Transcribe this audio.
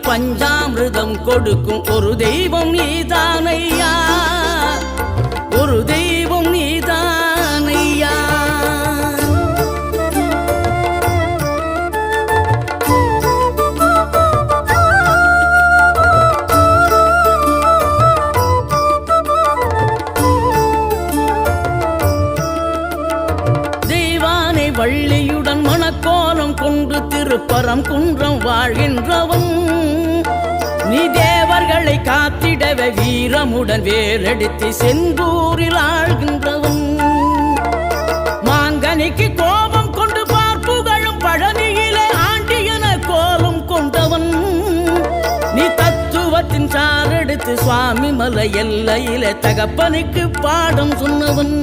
பஞ்சாமிர்தம் கொடுக்கும் ஒரு தெய்வம் நீதானையா, ஒரு தெய்வம் நீதானையா. வள்ளியுடன் மணக்கோலம் கொண்டு திருப்பரம் குன்றம் வாழ்கின்றவன் நீ, தேவர்களை காத்திடவே வீரமுடன் வேலெடுத்து செந்தூரில் ஆழ்கின்றவன். மாங்கனிக்கு கோபம் கொண்டு பார்ப்புகழும் பழனியிலே ஆண்டியன கோலம் கொண்டவன் நீ, தத்துவத்தின் சாரெடுத்து சுவாமி மலை எல்லையிலே தகப்பனுக்கு பாடம் சொன்னவன்.